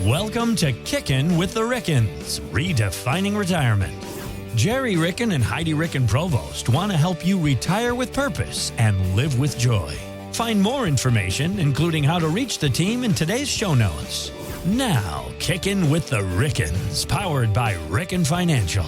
Welcome to Kickin with the Rickens, Redefining Retirement. Gerry, Ricken, and Heidi Ricken Provost want to help you retire with purpose and live with joy. Find more information, including how to reach the team, in today's show notes. Now, Kickin with the Rickens, powered by Ricken Financial.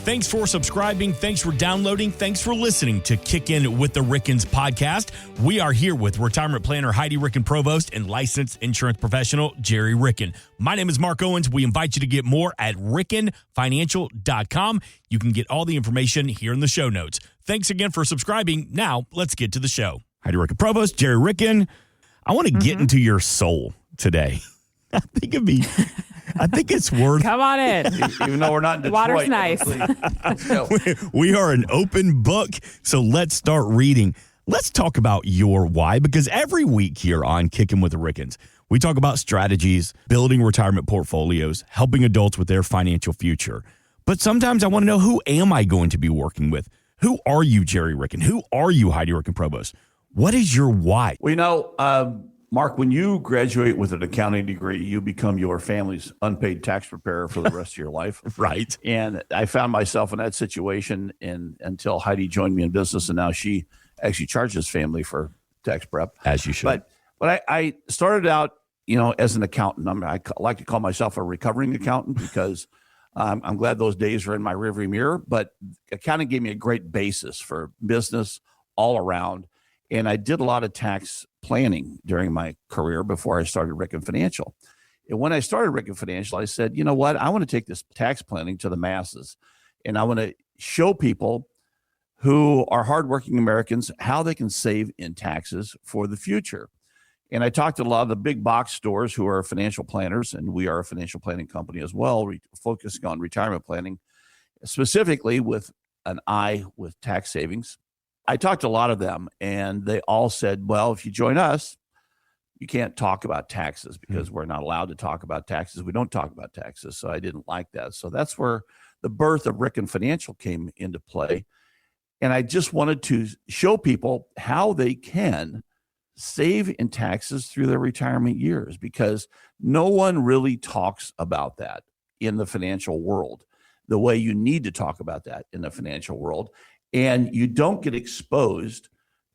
Thanks for subscribing. Thanks for downloading. Thanks for listening to Kickin with the Rickens podcast. We are here with retirement planner Heidi Ricken Provost and licensed insurance professional Gerry Ricken. My name is Mark Owens. We invite you to get more at rickenfinancial.com. You can get all the information here in the show notes. Thanks again for subscribing. Now, let's get to the show. Heidi Ricken Provost, Gerry Ricken. I want to get into your soul today. I think it's worth. Come on in. Even though we're not in Detroit. Water's nice. Let's go. We are an open book, so let's start reading. Let's talk about your why, because every week here on Kickin with the Rickens, we talk about strategies, building retirement portfolios, helping adults with their financial future. But sometimes I want to know, who am I going to be working with? Who are you, Gerry Ricken? Who are you, Heidi Ricken Provost? What is your why? Well, Mark, when you graduate with an accounting degree, you become your family's unpaid tax preparer for the rest of your life. Right. And I found myself in that situation until Heidi joined me in business, and now she actually charges family for tax prep. As you should. But I started out, as an accountant. I like to call myself a recovering accountant because I'm glad those days are in my rearview mirror. But accounting gave me a great basis for business all around. And I did a lot of tax planning during my career before I started Ricken Financial. And when I started Ricken Financial, I said, you know what? I want to take this tax planning to the masses. And I want to show people who are hardworking Americans how they can save in taxes for the future. And I talked to a lot of the big box stores who are financial planners, and we are a financial planning company as well, focusing on retirement planning, specifically with an eye with tax savings. I talked to a lot of them, and they all said, well, if you join us, you can't talk about taxes because we're not allowed to talk about taxes. We don't talk about taxes. So I didn't like that. So that's where the birth of Ricken Financial came into play. And I just wanted to show people how they can save in taxes through their retirement years, because no one really talks about that in the financial world the way you need to talk about that in the financial world. And you don't get exposed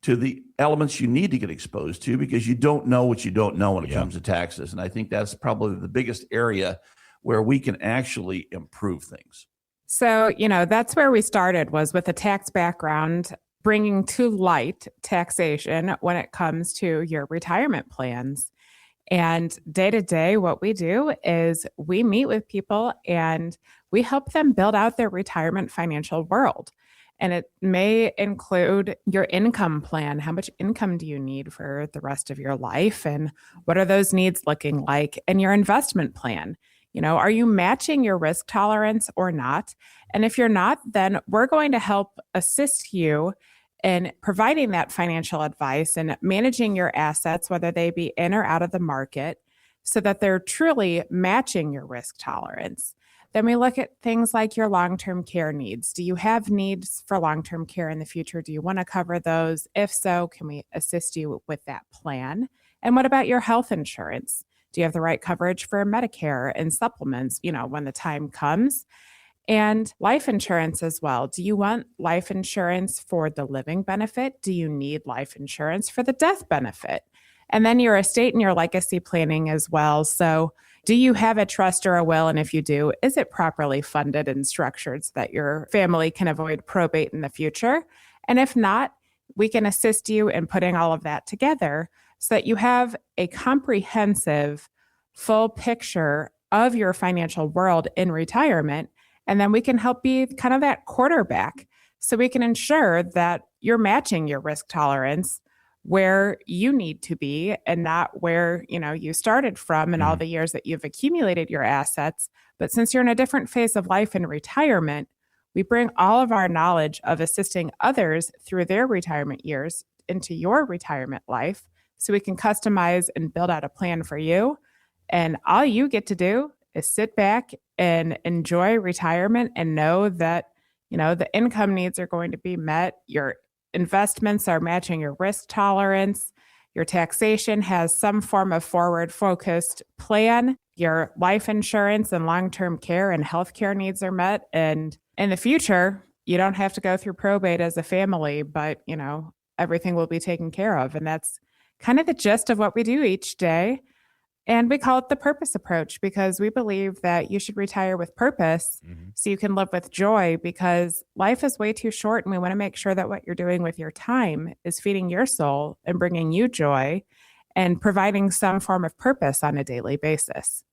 to the elements you need to get exposed to because you don't know what you don't know when it comes to taxes. And I think that's probably the biggest area where we can actually improve things. So, that's where we started, was with a tax background, bringing to light taxation when it comes to your retirement plans. And day to day, what we do is we meet with people and we help them build out their retirement financial world. And it may include your income plan. How much income do you need for the rest of your life? And what are those needs looking like? And your investment plan. Are you matching your risk tolerance or not? And if you're not, then we're going to help assist you in providing that financial advice and managing your assets, whether they be in or out of the market, so that they're truly matching your risk tolerance. Then we look at things like your long-term care needs. Do you have needs for long-term care in the future? Do you want to cover those? If so, can we assist you with that plan? And what about your health insurance? Do you have the right coverage for Medicare and supplements, when the time comes? And life insurance as well. Do you want life insurance for the living benefit? Do you need life insurance for the death benefit? And then your estate and your legacy planning as well. So do you have a trust or a will? And if you do, is it properly funded and structured so that your family can avoid probate in the future? And if not, we can assist you in putting all of that together so that you have a comprehensive, full picture of your financial world in retirement. And then we can help be kind of that quarterback so we can ensure that you're matching your risk tolerance where you need to be and not where, you started from and all the years that you've accumulated your assets. But since you're in a different phase of life in retirement, we bring all of our knowledge of assisting others through their retirement years into your retirement life so we can customize and build out a plan for you. And all you get to do is sit back and enjoy retirement and know that, the income needs are going to be met. Your investments are matching your risk tolerance. Your taxation has some form of forward-focused plan. Your life insurance and long-term care and healthcare needs are met. And in the future, you don't have to go through probate as a family, but, everything will be taken care of. And that's kind of the gist of what we do each day. And we call it the purpose approach because we believe that you should retire with purpose so you can live with joy, because life is way too short. And we want to make sure that what you're doing with your time is feeding your soul and bringing you joy and providing some form of purpose on a daily basis.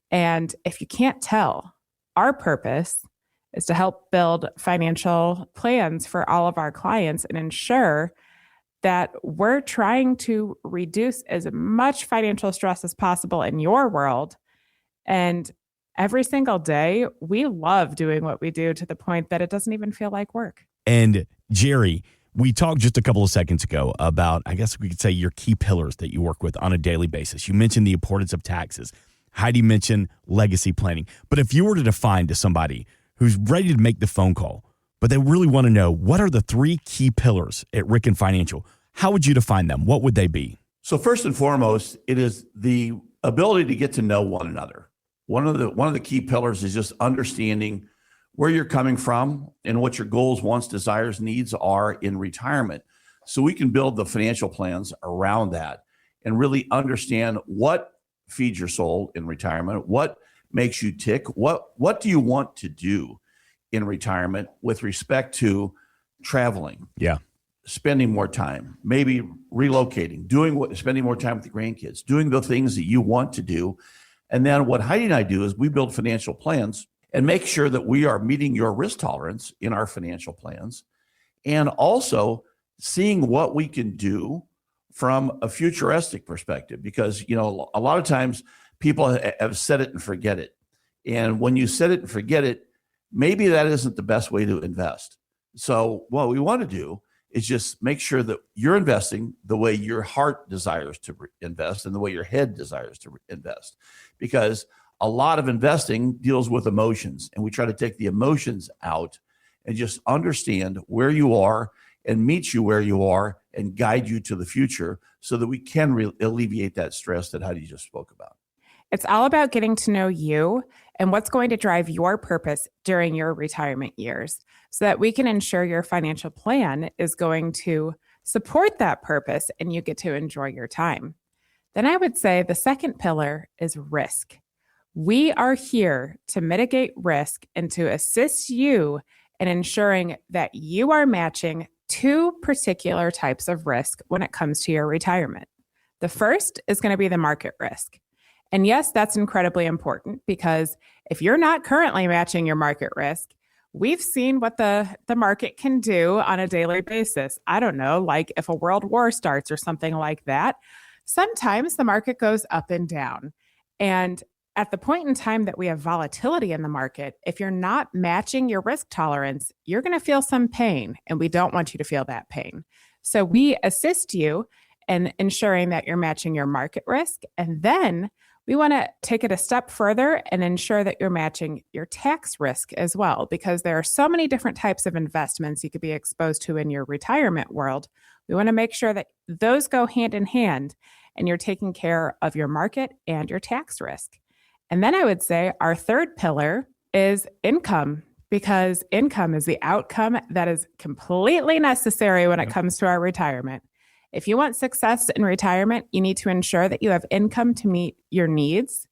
And if you can't tell, our purpose is to help build financial plans for all of our clients and ensure that we're trying to reduce as much financial stress as possible in your world. And every single day, we love doing what we do to the point that it doesn't even feel like work. And Gerry, we talked just a couple of seconds ago about, I guess we could say, your key pillars that you work with on a daily basis. You mentioned the importance of taxes. Heidi mentioned legacy planning. But if you were to define to somebody who's ready to make the phone call, but they really want to know what are the 3 key pillars at Ricken Financial, how would you define them? What would they be? So first and foremost, it is the ability to get to know one another. One of the key pillars is just understanding where you're coming from and what your goals, wants, desires, needs are in retirement. So we can build the financial plans around that and really understand what feeds your soul in retirement, what makes you tick, what do you want to do in retirement with respect to traveling, spending more time, maybe relocating, spending more time with the grandkids, doing the things that you want to do. And then what Heidi and I do is we build financial plans and make sure that we are meeting your risk tolerance in our financial plans, and also seeing what we can do from a futuristic perspective, because, a lot of times people have set it and forget it. And when you set it and forget it, maybe that isn't the best way to invest. So what we want to do is just make sure that you're investing the way your heart desires to invest and the way your head desires to invest, because a lot of investing deals with emotions, and we try to take the emotions out and just understand where you are and meet you where you are and guide you to the future so that we can alleviate that stress that Heidi just spoke about. It's all about getting to know you and what's going to drive your purpose during your retirement years so that we can ensure your financial plan is going to support that purpose and you get to enjoy your time. Then I would say the second pillar is risk. We are here to mitigate risk and to assist you in ensuring that you are matching 2 particular types of risk when it comes to your retirement. The first is going to be the market risk. And yes, that's incredibly important, because if you're not currently matching your market risk, we've seen what the market can do on a daily basis. I don't know, like if a world war starts or something like that, sometimes the market goes up and down. And at the point in time that we have volatility in the market, if you're not matching your risk tolerance, you're going to feel some pain, and we don't want you to feel that pain. So we assist you in ensuring that you're matching your market risk, and then we want to take it a step further and ensure that you're matching your tax risk as well, because there are so many different types of investments you could be exposed to in your retirement world. We want to make sure that those go hand in hand and you're taking care of your market and your tax risk. And then I would say our third pillar is income, because income is the outcome that is completely necessary when it comes to our retirement. If you want success in retirement, you need to ensure that you have income to meet your needs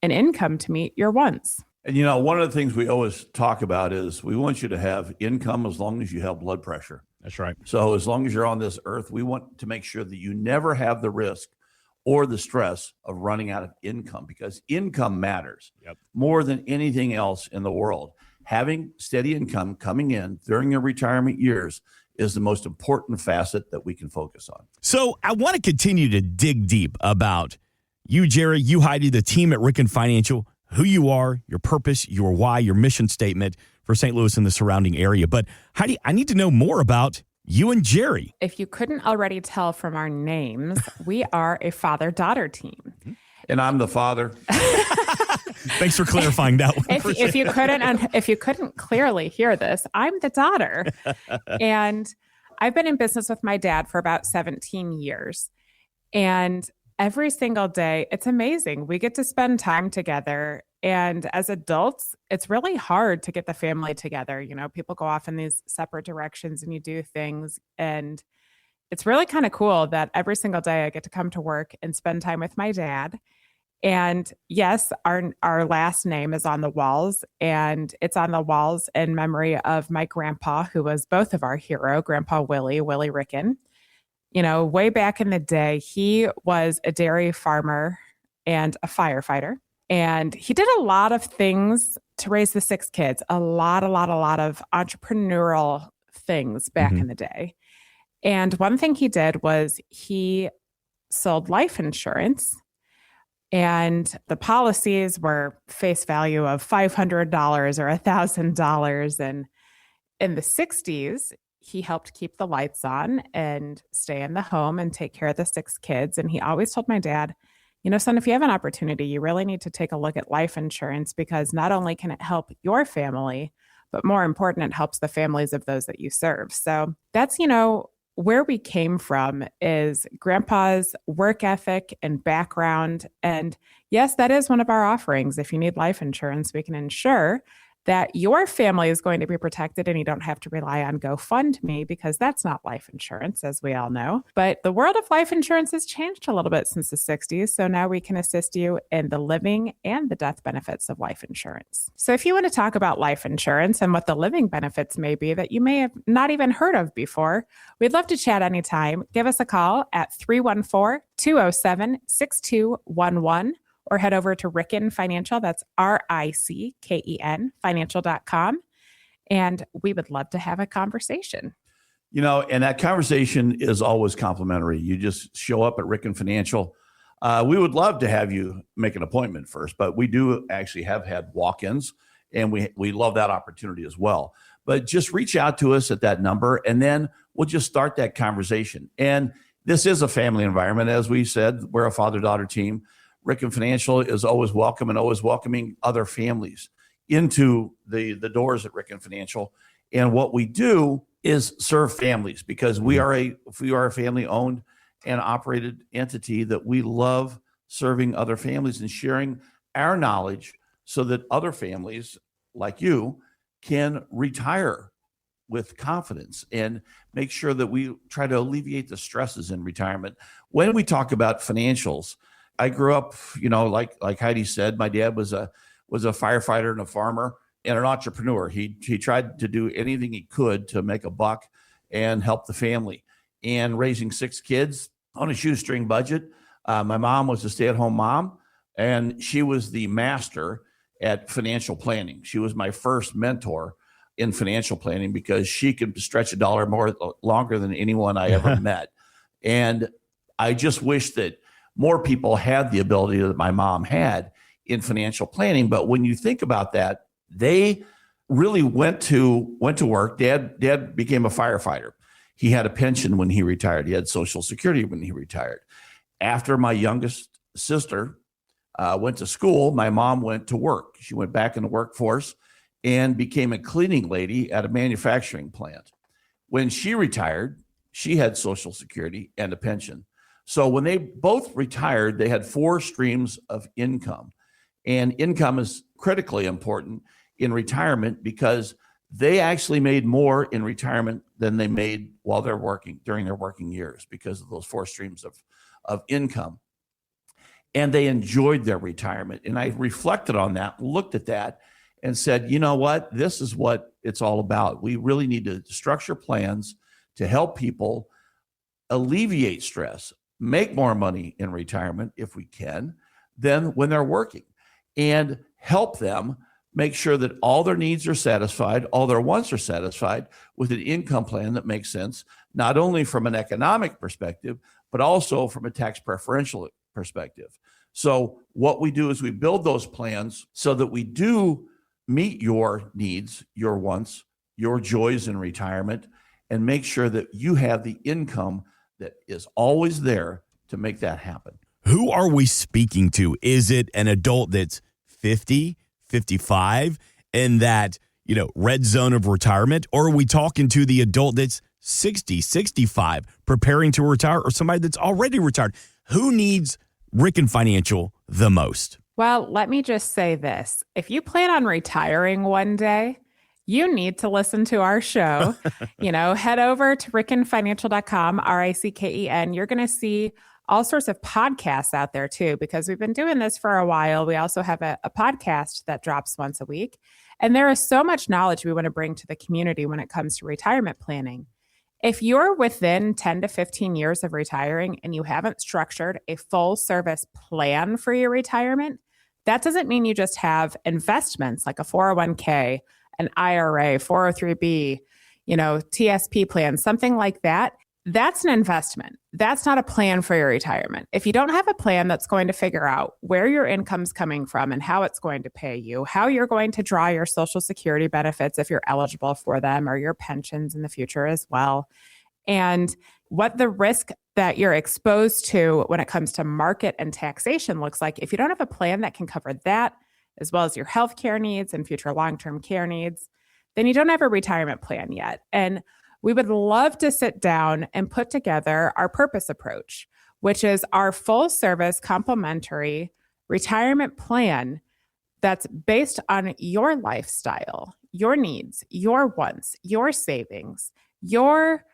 and income to meet your wants. And, one of the things we always talk about is we want you to have income as long as you have blood pressure. That's right. So as long as you're on this earth, we want to make sure that you never have the risk or the stress of running out of income, because income matters more than anything else in the world. Having steady income coming in during your retirement years is the most important facet that we can focus on. So I want to continue to dig deep about you, Gerry, you, Heidi, the team at Ricken Financial, who you are, your purpose, your why, your mission statement for St. Louis and the surrounding area. But Heidi, I need to know more about you and Gerry. If you couldn't already tell from our names, we are a father-daughter team. And I'm the father. Thanks for clarifying that one. If you couldn't clearly hear this, I'm the daughter. And I've been in business with my dad for about 17 years. And every single day, it's amazing. We get to spend time together. And as adults, it's really hard to get the family together. You know, people go off in these separate directions and you do things. And it's really kind of cool that every single day I get to come to work and spend time with my dad. And yes, our last name is on the walls, and it's on the walls in memory of my grandpa, who was both of our hero, Grandpa Willie Ricken. You know, way back in the day, he was a dairy farmer and a firefighter. And he did a lot of things to raise the 6 kids, a lot of entrepreneurial things back in the day. And one thing he did was he sold life insurance. And the policies were face value of $500 or $1,000. And in the 60s, he helped keep the lights on and stay in the home and take care of the 6 kids. And he always told my dad, you know, son, if you have an opportunity, you really need to take a look at life insurance, because not only can it help your family, but more important, it helps the families of those that you serve. So that's, you know, where we came from is Grandpa's work ethic and background. And yes, that is one of our offerings. If you need life insurance, we can ensure that your family is going to be protected and you don't have to rely on GoFundMe, because that's not life insurance, as we all know. But the world of life insurance has changed a little bit since the 60s. So now we can assist you in the living and the death benefits of life insurance. So if you want to talk about life insurance and what the living benefits may be that you may have not even heard of before, we'd love to chat anytime. Give us a call at 314-207-6211. Or head over to Ricken Financial. That's RICKEN financial.com. And we would love to have a conversation. You know, and that conversation is always complimentary. You just show up at Ricken Financial. We would love to have you make an appointment first, but we do actually have had walk-ins, and we love that opportunity as well. But just reach out to us at that number, and then we'll just start that conversation. And this is a family environment. As we said, we're a father-daughter team. Ricken Financial is always welcome and always welcoming other families into the doors at Ricken Financial. And what we do is serve families, because we are a family owned and operated entity that we love serving other families and sharing our knowledge so that other families like you can retire with confidence and make sure that we try to alleviate the stresses in retirement. When we talk about financials, I grew up, you know, like Heidi said, my dad was a firefighter and a farmer and an entrepreneur. He tried to do anything he could to make a buck and help the family. And raising 6 kids on a shoestring budget. My mom was a stay-at-home mom, and she was the master at financial planning. She was my first mentor in financial planning, because she could stretch a dollar longer than anyone I ever met. And I just wish that more people had the ability that my mom had in financial planning. But when you think about that, they really went to work. Dad became a firefighter. He had a pension when he retired. He had Social Security when he retired. After my youngest sister went to school, my mom went to work. She went back in the workforce and became a cleaning lady at a manufacturing plant. When she retired, she had Social Security and a pension. So when they both retired, they had 4 streams of income. And income is critically important in retirement, because they actually made more in retirement than they made while they're working during their working years, because of those 4 streams of income. And they enjoyed their retirement. And I reflected on that, looked at that, and said, you know what? This is what it's all about. We really need to structure plans to help people alleviate stress, make more money in retirement if we can, than when they're working, and help them make sure that all their needs are satisfied, all their wants are satisfied with an income plan that makes sense, not only from an economic perspective, but also from a tax preferential perspective. So what we do is we build those plans so that we do meet your needs, your wants, your joys in retirement, and make sure that you have the income that is always there to make that happen. Who are we speaking to? Is it an adult that's 50, 55, in that, you know, red zone of retirement? Or are we talking to the adult that's 60, 65, preparing to retire, or somebody that's already retired? Who needs Ricken Financial the most? Well, let me just say this. If you plan on retiring one day, you need to listen to our show. Head over to rickenfinancial.com, Ricken. You're going to see all sorts of podcasts out there too, because we've been doing this for a while. We also have a podcast that drops once a week. And there is so much knowledge we want to bring to the community when it comes to retirement planning. If you're within 10 to 15 years of retiring and you haven't structured a full service plan for your retirement, that doesn't mean you just have investments like a 401k, an IRA, 403b, TSP plan, something like that. That's an investment. That's not a plan for your retirement. If you don't have a plan that's going to figure out where your income's coming from and how it's going to pay you, how you're going to draw your Social Security benefits if you're eligible for them, or your pensions in the future as well, and what the risk that you're exposed to when it comes to market and taxation looks like, if you don't have a plan that can cover that, as well as your healthcare needs and future long-term care needs, then you don't have a retirement plan yet. And we would love to sit down and put together our purpose approach, which is our full service complementary retirement plan that's based on your lifestyle, your needs, your wants, your savings, your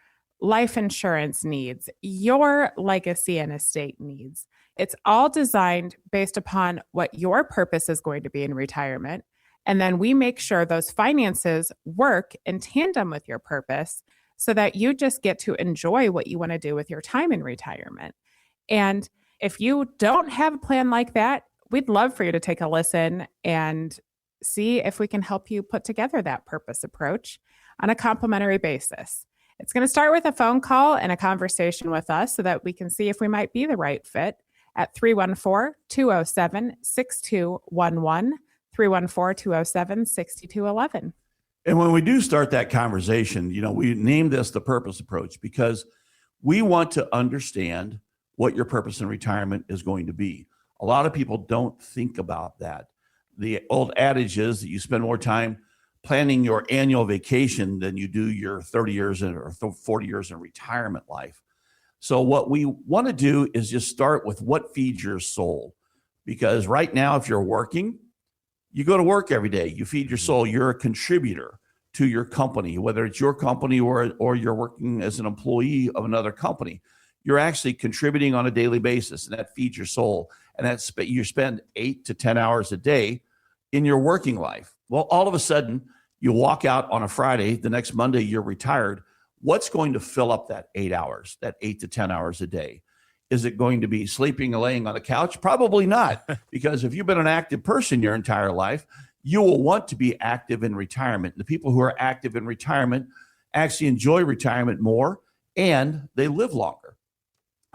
life insurance needs, your legacy and estate needs. It's all designed based upon what your purpose is going to be in retirement. And then we make sure those finances work in tandem with your purpose so that you just get to enjoy what you want to do with your time in retirement. And if you don't have a plan like that, we'd love for you to take a listen and see if we can help you put together that purpose approach on a complimentary basis. It's going to start with a phone call and a conversation with us so that we can see if we might be the right fit at 314-207-6211, 314-207-6211. And when we do start that conversation, we named this the purpose approach because we want to understand what your purpose in retirement is going to be. A lot of people don't think about that. The old adage is that you spend more time planning your annual vacation than you do your 30 years or 40 years in retirement life. So what we want to do is just start with what feeds your soul. Because right now, if you're working, you go to work every day, you feed your soul, you're a contributor to your company, whether it's your company or you're working as an employee of another company. You're actually contributing on a daily basis, and that feeds your soul. And you spend 8 to 10 hours a day in your working life. Well, all of a sudden, you walk out on a Friday, the next Monday, you're retired. What's going to fill up that 8 hours, that 8 to 10 hours a day? Is it going to be sleeping and laying on the couch? Probably not, because if you've been an active person your entire life, you will want to be active in retirement. The people who are active in retirement actually enjoy retirement more and they live longer.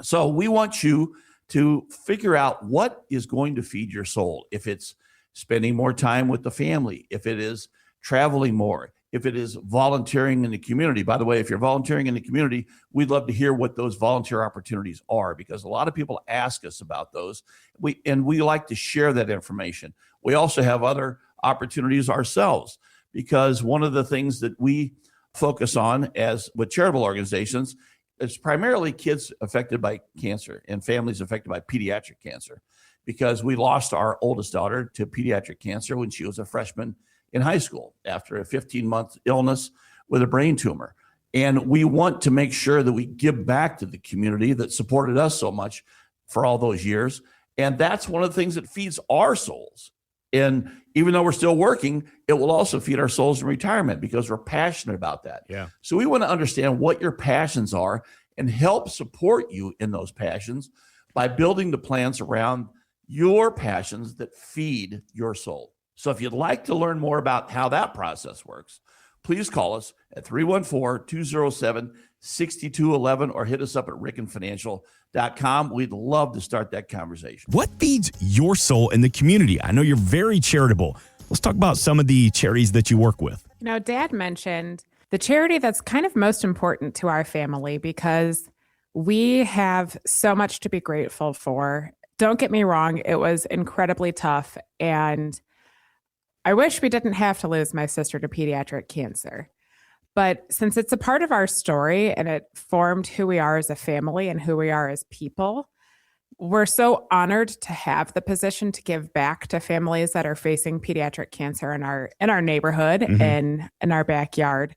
So we want you to figure out what is going to feed your soul. If it's spending more time with the family, if it is traveling more, if it is volunteering in the community. By the way, if you're volunteering in the community, we'd love to hear what those volunteer opportunities are, because a lot of people ask us about those. We like to share that information. We also have other opportunities ourselves, because one of the things that we focus on as with charitable organizations is primarily kids affected by cancer and families affected by pediatric cancer, because we lost our oldest daughter to pediatric cancer when she was a freshman in high school after a 15-month illness with a brain tumor. And we want to make sure that we give back to the community that supported us so much for all those years. And that's one of the things that feeds our souls. And even though we're still working, it will also feed our souls in retirement because we're passionate about that. Yeah. So we want to understand what your passions are and help support you in those passions by building the plans around your passions that feed your soul. So if you'd like to learn more about how that process works, please call us at 314-207-6211 or hit us up at rickenfinancial.com. We'd love to start that conversation. What feeds your soul in the community? I know you're very charitable. Let's talk about some of the charities that you work with. Dad mentioned the charity that's kind of most important to our family because we have so much to be grateful for. Don't get me wrong, it was incredibly tough, and I wish we didn't have to lose my sister to pediatric cancer. But since it's a part of our story and it formed who we are as a family and who we are as people, we're so honored to have the position to give back to families that are facing pediatric cancer in our neighborhood and in our backyard.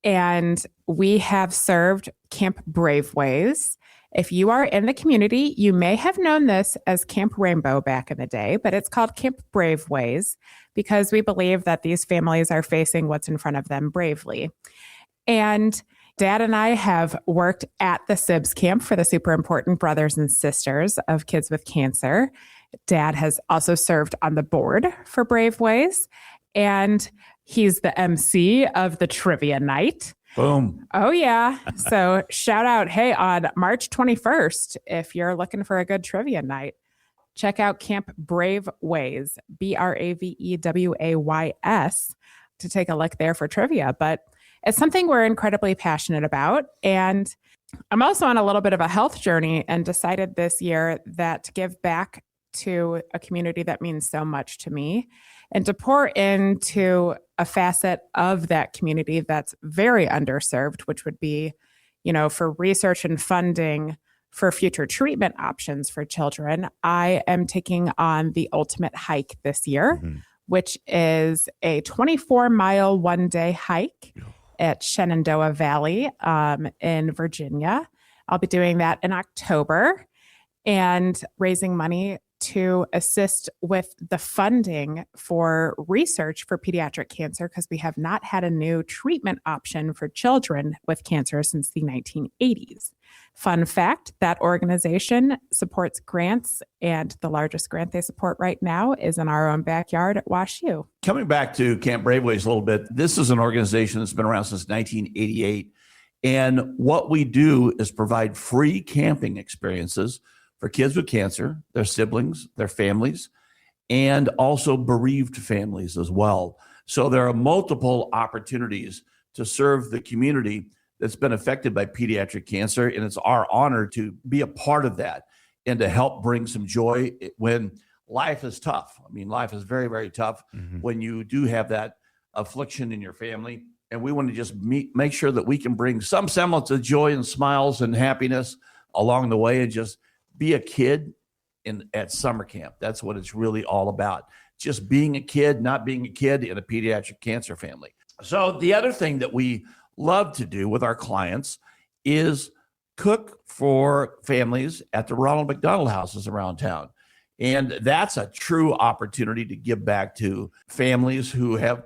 And we have served Camp Braveways. If you are in the community, you may have known this as Camp Rainbow back in the day, but it's called Camp Braveways because we believe that these families are facing what's in front of them bravely. And Dad and I have worked at the SIBS camp for the super important brothers and sisters of kids with cancer. Dad has also served on the board for Braveways, and he's the MC of the trivia night. Boom. Oh, yeah. So shout out, hey, on March 21st, if you're looking for a good trivia night, check out Camp Braveways, Braveways, to take a look there for trivia. But it's something we're incredibly passionate about. And I'm also on a little bit of a health journey and decided this year that to give back to a community that means so much to me and to pour into a facet of that community that's very underserved, which would be, for research and funding for future treatment options for children. I am taking on the ultimate hike this year, which is a 24-mile one-day hike at Shenandoah Valley in Virginia. I'll be doing that in October and raising money to assist with the funding for research for pediatric cancer because we have not had a new treatment option for children with cancer since the 1980s. Fun fact, that organization supports grants, and the largest grant they support right now is in our own backyard at WashU. Coming back to Camp Braveways a little bit, this is an organization that's been around since 1988. And what we do is provide free camping experiences for kids with cancer, their siblings, their families, and also bereaved families as well. So there are multiple opportunities to serve the community that's been affected by pediatric cancer. And it's our honor to be a part of that and to help bring some joy when life is tough. I mean, life is very, very tough when you do have that affliction in your family. And we want to just make sure that we can bring some semblance of joy and smiles and happiness along the way and just be a kid at summer camp. That's what it's really all about. Just being a kid, not being a kid in a pediatric cancer family. So the other thing that we love to do with our clients is cook for families at the Ronald McDonald houses around town. And that's a true opportunity to give back to families who have,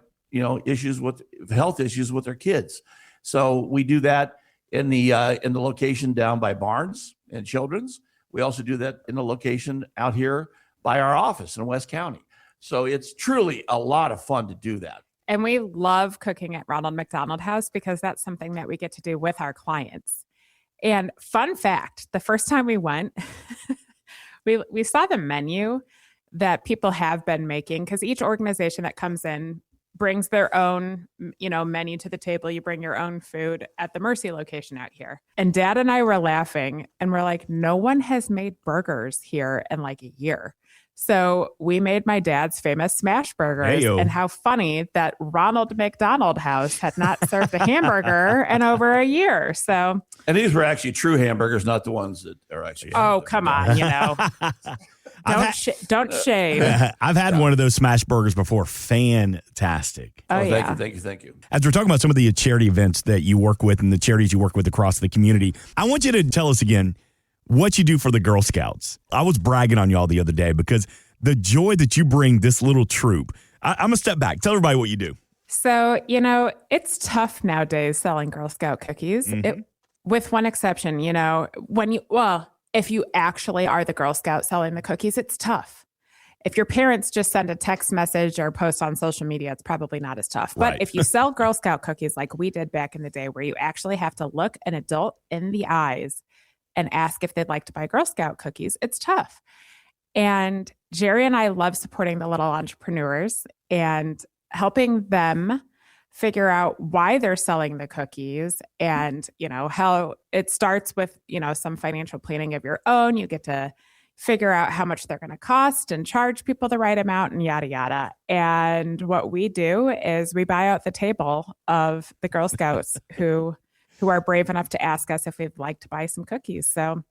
issues with health issues with their kids. So we do that in the location down by Barnes and Children's. We also do that in the location out here by our office in West County. So it's truly a lot of fun to do that. And we love cooking at Ronald McDonald House because that's something that we get to do with our clients. And fun fact, the first time we went, we saw the menu that people have been making because each organization that comes in brings their own, menu to the table. You bring your own food at the Mercy location out here. And Dad and I were laughing and we're like, no one has made burgers here in like a year. So we made my dad's famous smash burgers. Hey-o. And how funny that Ronald McDonald House had not served a hamburger in over a year. So, and these were actually true hamburgers, not the ones that are actually. Oh, come on, Don't shade. I've had one of those smash burgers before. Fantastic. Oh, Thank you. As we're talking about some of the charity events that you work with and the charities you work with across the community, I want you to tell us again what you do for the Girl Scouts. I was bragging on y'all the other day because the joy that you bring this little troop. I'm going to step back. Tell everybody what you do. So, it's tough nowadays selling Girl Scout cookies. With one exception, if you actually are the Girl Scout selling the cookies, it's tough. If your parents just send a text message or post on social media, it's probably not as tough. But if you sell Girl Scout cookies like we did back in the day, where you actually have to look an adult in the eyes and ask if they'd like to buy Girl Scout cookies, it's tough. And Gerry and I love supporting the little entrepreneurs and helping them figure out why they're selling the cookies and, how it starts with, some financial planning of your own. You get to figure out how much they're going to cost and charge people the right amount and yada, yada. And what we do is we buy out the table of the Girl Scouts who are brave enough to ask us if we'd like to buy some cookies. So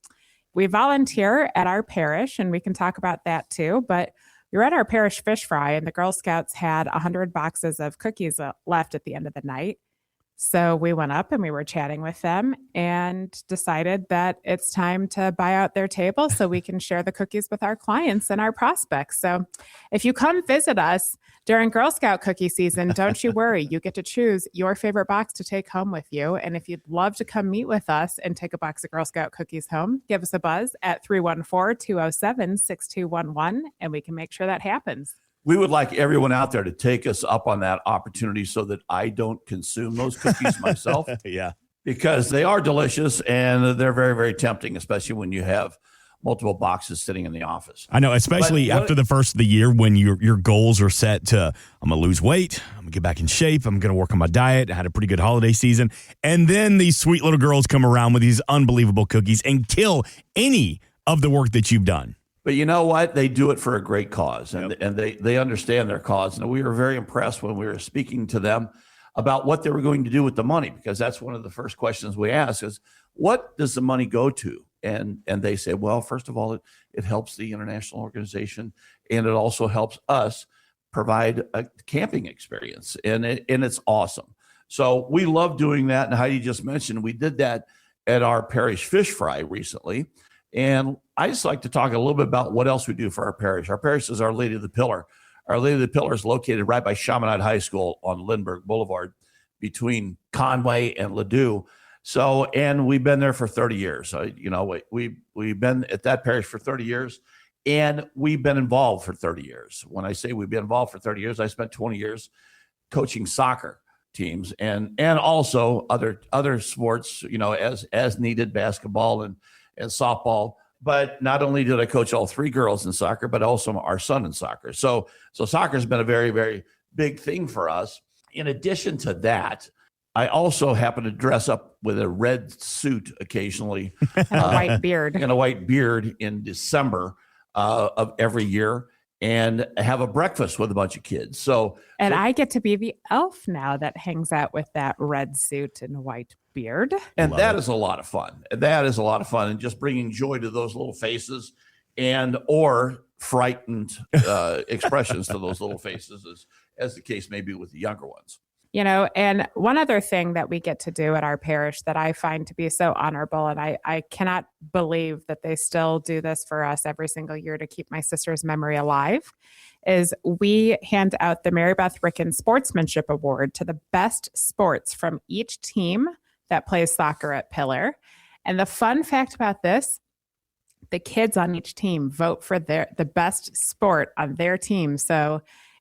we volunteer at our parish, and we can talk about that too. But we were at our parish fish fry, and the Girl Scouts had 100 boxes of cookies left at the end of the night. So we went up and we were chatting with them and decided that it's time to buy out their table so we can share the cookies with our clients and our prospects. So if you come visit us during Girl Scout cookie season, don't you worry. You get to choose your favorite box to take home with you. And if you'd love to come meet with us and take a box of Girl Scout cookies home, give us a buzz at 314-207-6211, and we can make sure that happens. We would like everyone out there to take us up on that opportunity so that I don't consume those cookies myself. Yeah. Because they are delicious and they're very, very tempting, especially when you have multiple boxes sitting in the office. I know, especially after the first of the year when your goals are set to, I'm going to lose weight, I'm going to get back in shape, I'm going to work on my diet. I had a pretty good holiday season. And then these sweet little girls come around with these unbelievable cookies and kill any of the work that you've done. But you know what? They do it for a great cause, and they understand their cause. And we were very impressed when we were speaking to them about what they were going to do with the money, because that's one of the first questions we ask is, what does the money go to? And they say, well, first of all, it helps the international organization, and it also helps us provide a camping experience, and it's awesome. So we love doing that. And Heidi just mentioned we did that at our parish fish fry recently. And I just like to talk a little bit about what else we do for our parish. Our parish is Our Lady of the Pillar. Our Lady of the Pillar is located right by Chaminade High School on Lindbergh Boulevard between Conway and Ladue. So, and we've been there for 30 years. So, we've been at that parish for 30 years, and we've been involved for 30 years. When I say we've been involved for 30 years, I spent 20 years coaching soccer teams and also other sports, as needed, basketball and softball. But not only did I coach all three girls in soccer, but also our son in soccer. So soccer has been a very, very big thing for us. In addition to that, I also happen to dress up with a red suit occasionally. And a white beard. And a white beard in December of every year, and have a breakfast with a bunch of kids. I get to be the elf now that hangs out with that red suit and white beard. And that is a lot of fun. And just bringing joy to those little faces or frightened expressions to those little faces, as the case may be with the younger ones. And one other thing that we get to do at our parish that I find to be so honorable, and I cannot believe that they still do this for us every single year to keep my sister's memory alive, is we hand out the Mary Beth Ricken Sportsmanship Award to the best sports from each team that plays soccer at Pillar. And the fun fact about this, the kids on each team vote for the best sport on their team. So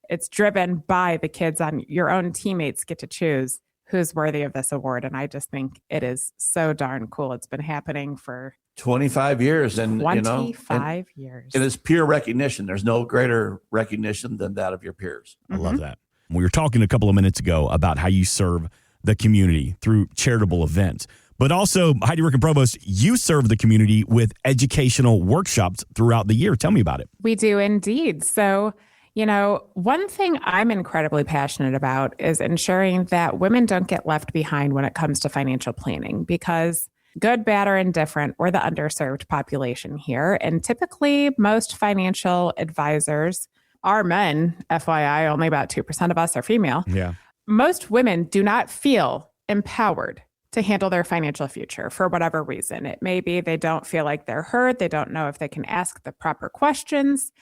it's driven by the kids. On your own teammates get to choose who's worthy of this award. And I just think it is so darn cool. It's been happening for 25 years. And 25 years. And it's peer recognition. There's no greater recognition than that of your peers. I love that. We were talking a couple of minutes ago about how you serve the community through charitable events. But also, Heidi, Ricken, Provost, you serve the community with educational workshops throughout the year. Tell me about it. We do indeed. So, one thing I'm incredibly passionate about is ensuring that women don't get left behind when it comes to financial planning, because good, bad, or indifferent, we're the underserved population here. And typically, most financial advisors are men. FYI, only about 2% of us are female. Yeah. Most women do not feel empowered to handle their financial future for whatever reason. It may be they don't feel like they're heard. They don't know if they can ask the proper questions.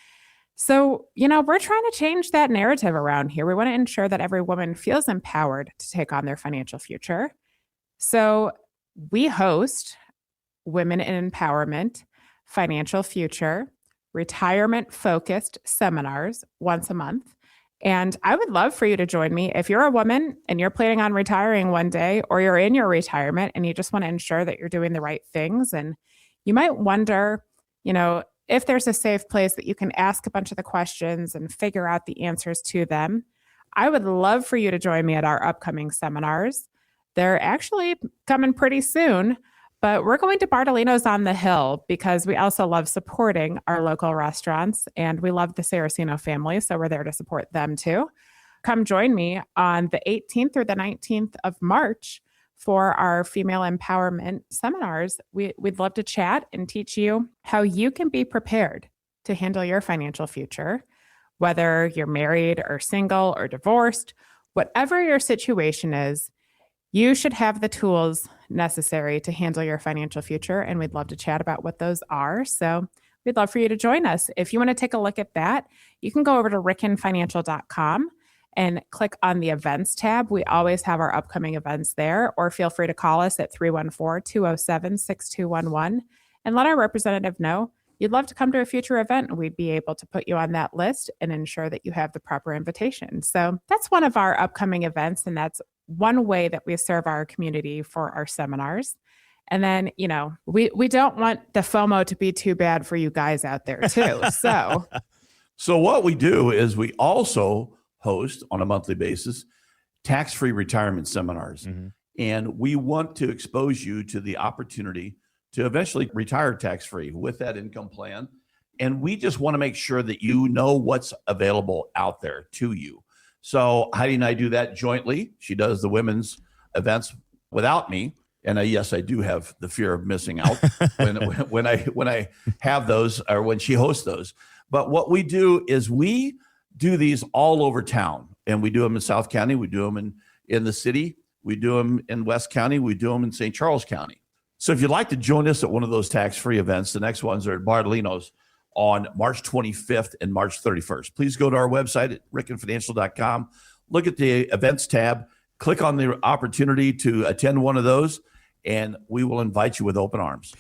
So, we're trying to change that narrative around here. We want to ensure that every woman feels empowered to take on their financial future. So we host Women in Empowerment, Financial Future, retirement-focused seminars once a month. And I would love for you to join me. If you're a woman and you're planning on retiring one day, or you're in your retirement and you just want to ensure that you're doing the right things, and you might wonder, if there's a safe place that you can ask a bunch of the questions and figure out the answers to them, I would love for you to join me at our upcoming seminars. They're actually coming pretty soon, but we're going to Bartolino's on the Hill because we also love supporting our local restaurants, and we love the Saraceno family, so we're there to support them too. Come join me on the 18th or the 19th of March for our female empowerment seminars, we'd love to chat and teach you how you can be prepared to handle your financial future, whether you're married or single or divorced, whatever your situation is. You should have the tools necessary to handle your financial future, and we'd love to chat about what those are. So we'd love for you to join us. If you want to take a look at that, you can go over to rickenfinancial.com and click on the events tab. We always have our upcoming events there, or feel free to call us at 314-207-6211 and let our representative know you'd love to come to a future event, and we'd be able to put you on that list and ensure that you have the proper invitation. So that's one of our upcoming events, and that's one way that we serve our community for our seminars. And then, we don't want the FOMO to be too bad for you guys out there too. So what we do is we also host on a monthly basis tax-free retirement seminars. Mm-hmm. And we want to expose you to the opportunity to eventually retire tax-free with that income plan. And we just want to make sure that you know what's available out there to you. So Heidi and I do that jointly. She does the women's events without me. And yes, I do have the fear of missing out when I have those, or when she hosts those. But what we do is we do these all over town, and we do them in South County. We do them in the city. We do them in West County. We do them in St. Charles County. So if you'd like to join us at one of those tax-free events, the next ones are at Bartolino's on March 25th and March 31st. Please go to our website at rickenfinancial.com. Look at the events tab. Click on the opportunity to attend one of those, and we will invite you with open arms.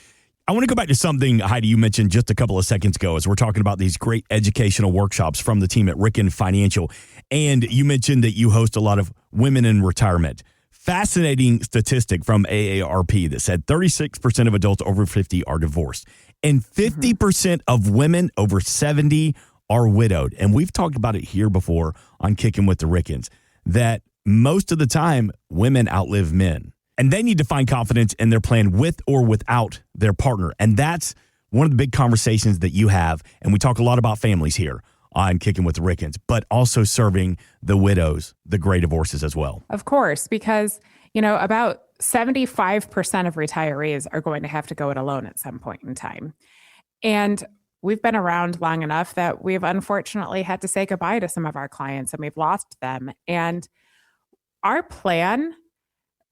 I want to go back to something, Heidi, you mentioned just a couple of seconds ago as we're talking about these great educational workshops from the team at Ricken Financial. And you mentioned that you host a lot of women in retirement. Fascinating statistic from AARP that said 36% of adults over 50 are divorced, and 50% of women over 70 are widowed. And we've talked about it here before on Kickin with the Rickens, that most of the time women outlive men. And they need to find confidence in their plan with or without their partner. And that's one of the big conversations that you have. And we talk a lot about families here on Kickin with the Rickens, but also serving the widows, the gray divorces as well. Of course, because, about 75% of retirees are going to have to go it alone at some point in time. And we've been around long enough that we've unfortunately had to say goodbye to some of our clients, and we've lost them. And our plan,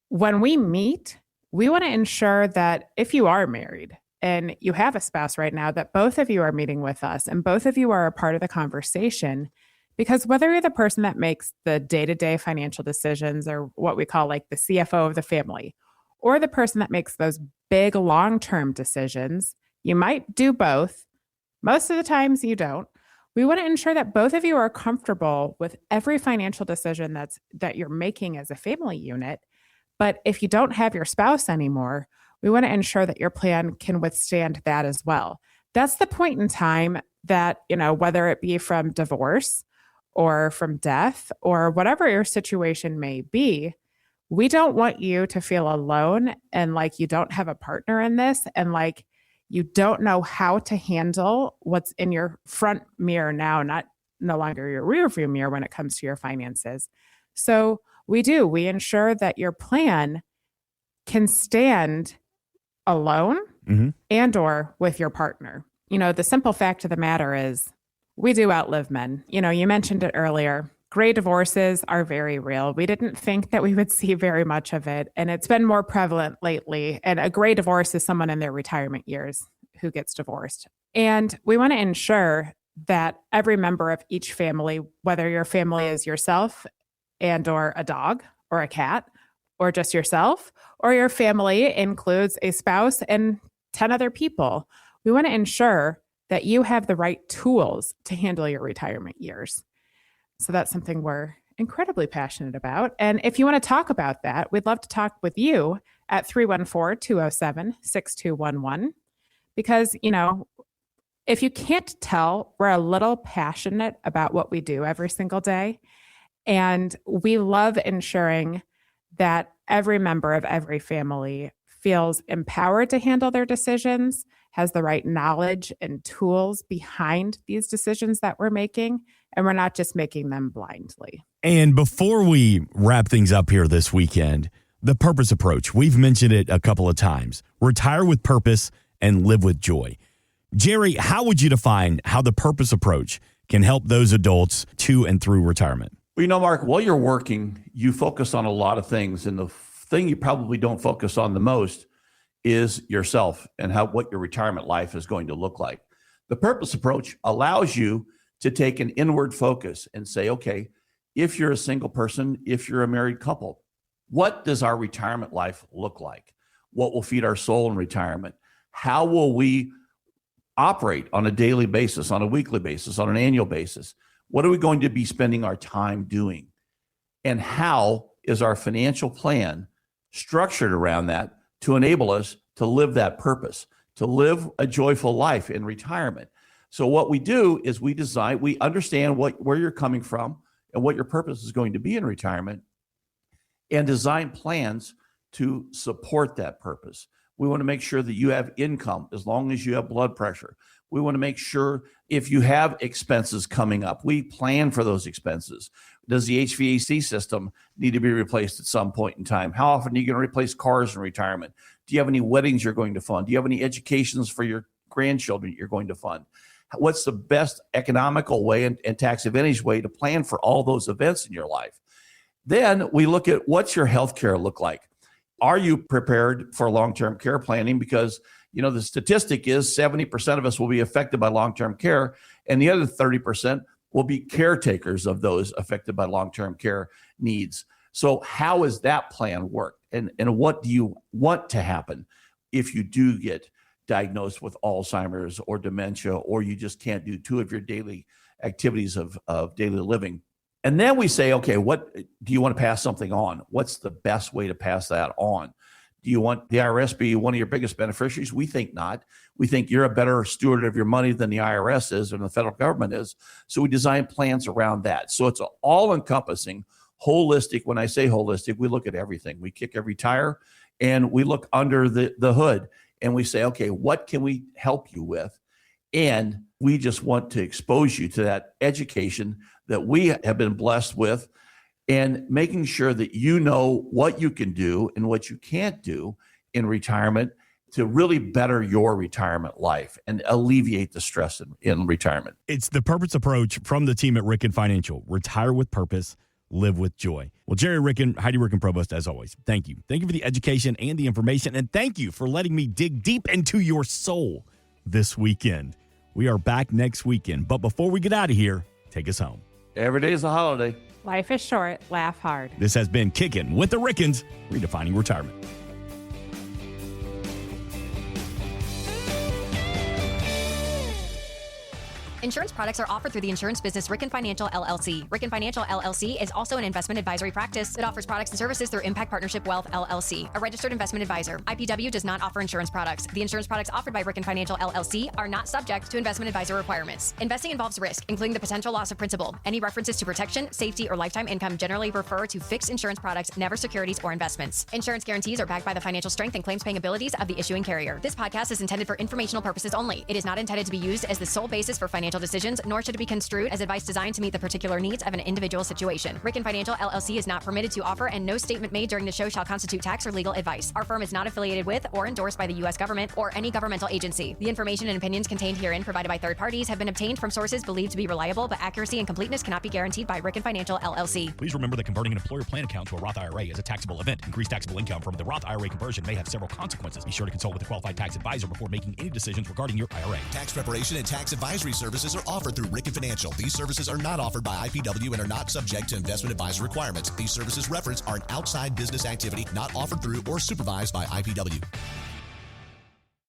when we meet, we want to ensure that if you are married and you have a spouse right now, that both of you are meeting with us and both of you are a part of the conversation. Because whether you're the person that makes the day-to-day financial decisions, or what we call like the CFO of the family, or the person that makes those big long-term decisions, you might do both. Most of the times you don't. We want to ensure that both of you are comfortable with every financial decision that you're making as a family unit. But if you don't have your spouse anymore, we want to ensure that your plan can withstand that as well. That's the point in time that, whether it be from divorce or from death or whatever your situation may be, we don't want you to feel alone and like you don't have a partner in this, and like you don't know how to handle what's in your front mirror now, no longer your rear view mirror when it comes to your finances. So we ensure that your plan can stand alone and or with your partner. The simple fact of the matter is we do outlive men. You mentioned it earlier. Gray divorces are very real. We didn't think that we would see very much of it, and it's been more prevalent lately. And a gray divorce is someone in their retirement years who gets divorced. And we want to ensure that every member of each family, whether your family is yourself and or a dog or a cat or just yourself, or your family includes a spouse and 10 other people, we want to ensure that you have the right tools to handle your retirement years. So that's something we're incredibly passionate about. And if you want to talk about that, we'd love to talk with you at 314-207-6211. Because, if you can't tell, we're a little passionate about what we do every single day. And we love ensuring that every member of every family feels empowered to handle their decisions, has the right knowledge and tools behind these decisions that we're making, and we're not just making them blindly. And before we wrap things up here this weekend, The purpose approach. We've mentioned it a couple of times. Retire with purpose and live with joy. Gerry, how would you define how the purpose approach can help those adults to and through retirement? Well, Mark, while you're working, you focus on a lot of things. And the thing you probably don't focus on the most is yourself and what your retirement life is going to look like. The purpose approach allows you to take an inward focus and say, okay, if you're a single person, if you're a married couple, what does our retirement life look like? What will feed our soul in retirement? How will we operate on a daily basis, on a weekly basis, on an annual basis? What are we going to be spending our time doing? And how is our financial plan structured around that to enable us to live that purpose, to live a joyful life in retirement? So what we do is we understand where you're coming from and what your purpose is going to be in retirement, and design plans to support that purpose. We want to make sure that you have income as long as you have blood pressure. We want to make sure if you have expenses coming up, we plan for those expenses. Does the HVAC system need to be replaced at some point in time? How often are you going to replace cars in retirement? Do you have any weddings you're going to fund? Do you have any educations for your grandchildren you're going to fund? What's the best economical way and tax advantage way to plan for all those events in your life? Then we look at what's your health care look like? Are you prepared for long-term care planning? Because, the statistic is 70% of us will be affected by long-term care, and the other 30% will be caretakers of those affected by long-term care needs. So how is that plan work? And what do you want to happen if you do get diagnosed with Alzheimer's or dementia, or you just can't do two of your daily activities of daily living? And then we say, okay, what do you want to pass something on? What's the best way to pass that on? Do you want the IRS be one of your biggest beneficiaries? We think not. We think you're a better steward of your money than the IRS is and the federal government is. So we design plans around that. So it's all-encompassing, holistic. When I say holistic, we look at everything. We kick every tire and we look under the hood and we say, okay, what can we help you with? And we just want to expose you to that education that we have been blessed with, and making sure that you know what you can do and what you can't do in retirement to really better your retirement life and alleviate the stress in retirement. It's the purpose approach from the team at Ricken Financial. Retire with purpose, live with joy. Well, Gerry, Ricken, Heidi, Ricken, Provost, as always, thank you. Thank you for the education and the information, and thank you for letting me dig deep into your soul this weekend. We are back next weekend, but before we get out of here, take us home. Every day is a holiday. Life is short. Laugh hard. This has been Kickin with the Rickens, redefining retirement. Insurance products are offered through the insurance business Ricken Financial LLC. Ricken Financial LLC is also an investment advisory practice that offers products and services through Impact Partnership Wealth LLC, a registered investment advisor. IPW does not offer insurance products. The insurance products offered by Ricken Financial LLC are not subject to investment advisor requirements. Investing involves risk, including the potential loss of principal. Any references to protection, safety, or lifetime income generally refer to fixed insurance products, never securities or investments. Insurance guarantees are backed by the financial strength and claims paying abilities of the issuing carrier. This podcast is intended for informational purposes only. It is not intended to be used as the sole basis for financial decisions, nor should it be construed as advice designed to meet the particular needs of an individual situation. Ricken Financial LLC is not permitted to offer, and no statement made during the show shall constitute tax or legal advice. Our firm is not affiliated with or endorsed by the U.S. government or any governmental agency. The information and opinions contained herein provided by third parties have been obtained from sources believed to be reliable, but accuracy and completeness cannot be guaranteed by Ricken Financial LLC. Please remember that converting an employer plan account to a Roth IRA is a taxable event. Increased taxable income from the Roth IRA conversion may have several consequences. Be sure to consult with a qualified tax advisor before making any decisions regarding your IRA. Tax preparation and tax advisory services are offered through Ricken Financial. These services are not offered by IPW and are not subject to investment advisor requirements. These services referenced are an outside business activity not offered through or supervised by IPW.